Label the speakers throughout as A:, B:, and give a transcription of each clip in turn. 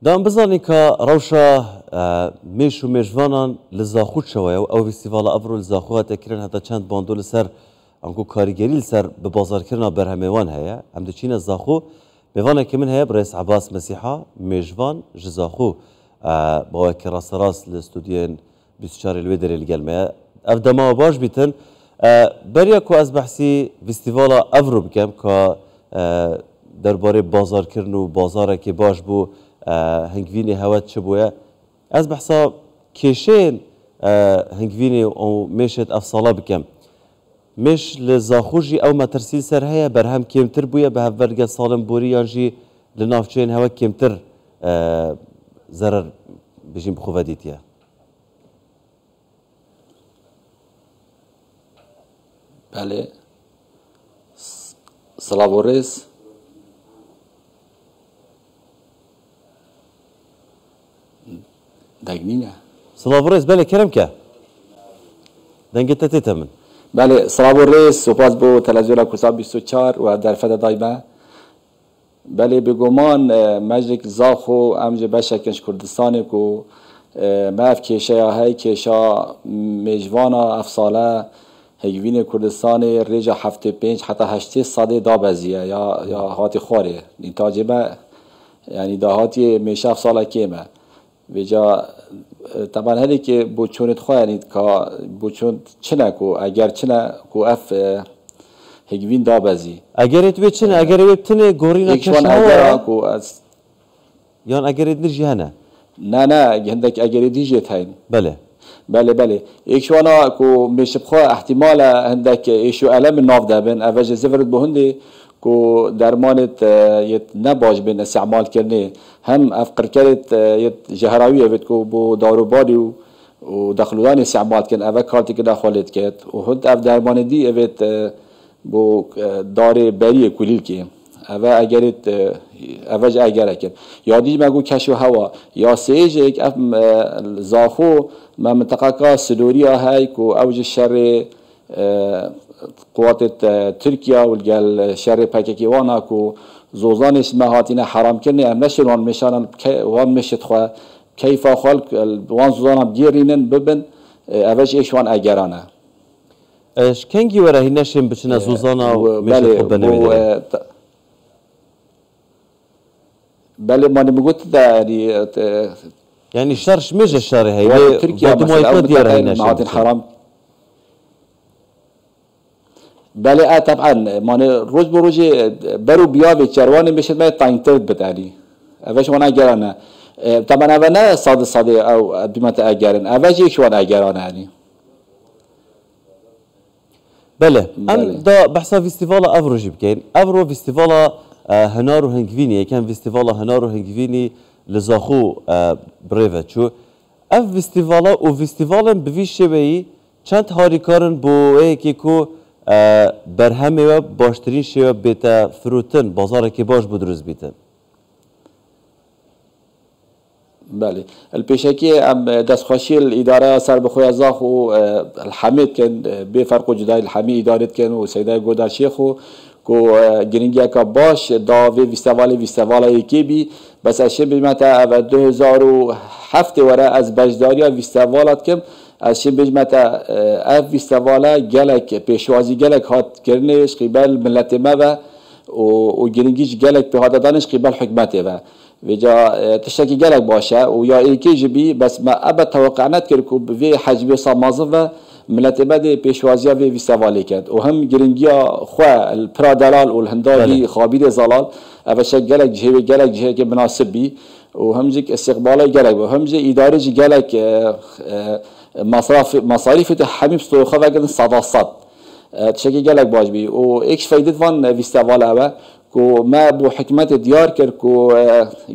A: دام بزنی که روشا میش و میجوانان لزاخود شویه و او فستیوال افرو لزاخوها تکرن حتی چند باندول سر انکو کارگری سر به بازار کردن برهمیوان هیا هم دچین زاخو میوانه که من هیا برئیس عباس مسیحا میجوان جزاخو با کراس راس لاستودیون 24 الویدر الگلمه افدما باش بیتن بریا کو از بحثی فستیوال افرو بکم که درباره بازار کردن و بازار که باش بو هنگوینی هوت چبویه از بحثا کشین هنگوینی او میشد افصالا بکم مش لزاخوجی او مترسیل سر هیا برهم کمتر بویه به هفرگه سالم بوری یانجی لنافچین هوا کمتر ضرر بجیم بخوفه دیتیه
B: بله سلاوريس دقنينه
A: سلاوريس بله كرم که دنگت تتمن
B: بله سلاوريس سپاس بو تلویزیون کوسا 24 و در فدا دایما بله بگمان مجلک زاخو امج بشکنش کردستان کو ماف کیشه های کیشا میجوانا افساله هیوین کردستان ریجا 75 حتی 8 ساده دابزیه یا هاتی خوره نتاجه با یعنی دهاتی میشه افساله کیمه ویجا طبعا هلی که بوچونت خواه یعنی که بوچون چنه کو اگر چنه کو اف هیوین دابزی
A: اگر اتوی چنه اگر اتوی تنه گورینا
B: کشنه اگر کو از
A: یان اگر اتنر جهنه
B: نه هندک اگر دیجه تاین
A: بله
B: بله ایشوانا کو میشبخوا احتمال هندک ایشو علم ناف دابن اوج زفرت بهندی کو درمانت یت نباش بین استعمال کرنه هم افقر کرد یت جهراویه بد کو بو داروباری و دخلوان استعمال کن اوه کارتی که داخلت کرد و هند اف درمان دی اوت بو دار بری کلیل که اوه اگرت اوج اگر کن یادی مگو کشو هوا یا سیج یک اف زاخو ما منطقه کا سدوریا های کو اوج شر قوات ترکیا والجال شر باكيوانا كو زوزان اسمها هاتينا حرام كني ام نشر وان مشان وان مشت خو كيف خلق وان زوزان بجيرينن ببن اوج ايش وان اجرانا
A: ايش كنجي ورا هي نشم بچنا زوزانا مشت بنوي
B: بله ما نمگوت دا
A: يعني شرش مش الشر هي
B: تركيا مثلا ديار هي حرام بله طبعا مانه روز بروز برو بیا به چروان میشه ما تاینتر بداری اوش وانا گرانه طبعا اونا ساده او بمت اگرن اوش یک وانا اگرانه یعنی
A: بله ام دا بحثا فستیوال افرو جیب کن افرو فستیوال هنار و هنگوینی کن فستیوال هنار و هنگوینی لزاخو بریوه چو اف فستیوالا و فستیوالن بویش شبهی چند هاریکارن بو ایکی کو برهمه و باشترین شیوه بیتا فروتن بازار که باش بدروز بیتن
B: بله البيشكي ام دستخوشي الاداره سر بخويا زاخو الحميد كان بفرق جداي الحميد اداره كان وسيدا غودار شيخو كو جرينجا كباش دا فيستيفال يكيبي بس اشي بمتا 2007 ورا از بجداريا فيستيفالات كم اشي بمتا اف فيستيفالا جالك بيشوازي جالك هات كرنيش قبل ملتما و جرينجيش جالك بهذا دانش قبل حكمته وجا تشتكي جالك باشا ويا ايكي جبي بس ما ابد توقعنات كركو في حجبي صامازه ملتما دي بيشوازيا في فيستيفالي كانت وهم جرينجيا خوا البرا دلال والهنداوي خابيد زلال افشك جالك جهه مناسب بي وهمجك استقباله جالك وهمجي اداري جالك مصاريف حميم استوخه وقت صداصات تشكي جالك باش بي و ايش فايده فان فيستيفال اوه کو ما بو حکمت دیار کرد کو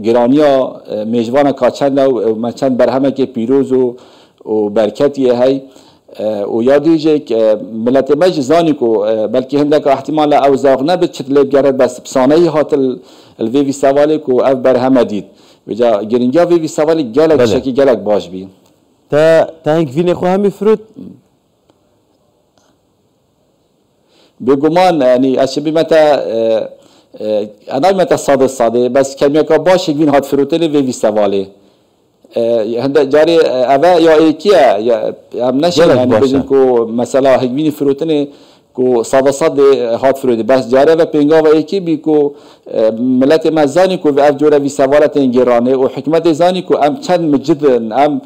B: گرانیا میجوان کاچند و مچند برهمه که پیروز و برکتی هی و یادی که ملت مج زانی کو بلکه هندک احتمال او زاغ نبود چطور گرد بس بسانه هات الوی سوالی کو اف برهمه دید وجا گرینگیا وی سوالی گلک شکی گلک باش بی
A: تا هنگ وینه خو همی فرود
B: بگمان یعنی اشبی متا انا ما تصادق بس كميكا باش بين هات فروتني في فيستيفالي هنده جاري اوه یا ایکیه یا هم نشه یعنی بجن کو مثلا هگبینی فروتنی کو صد هات فرودی بس جاره و پنگا و ایکی بی کو ملت مزانی کو و اف جوره وی سوالت انگرانه و حکمت زانی کو ام چند مجدن ام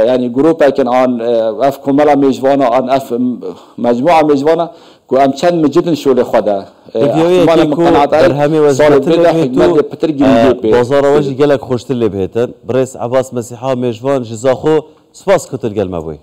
B: يعني جروب كان عن اف كملا مجوانا عن اف مجموعه مجوانا كو ام كان مجدن شغل خدا
A: احتمال مقنعات برهمي وزارت بازار واجي قالك خوشت اللي بهتن بريس عباس مسيحا مجوان جزاخو سپاس كتر قال ما بوي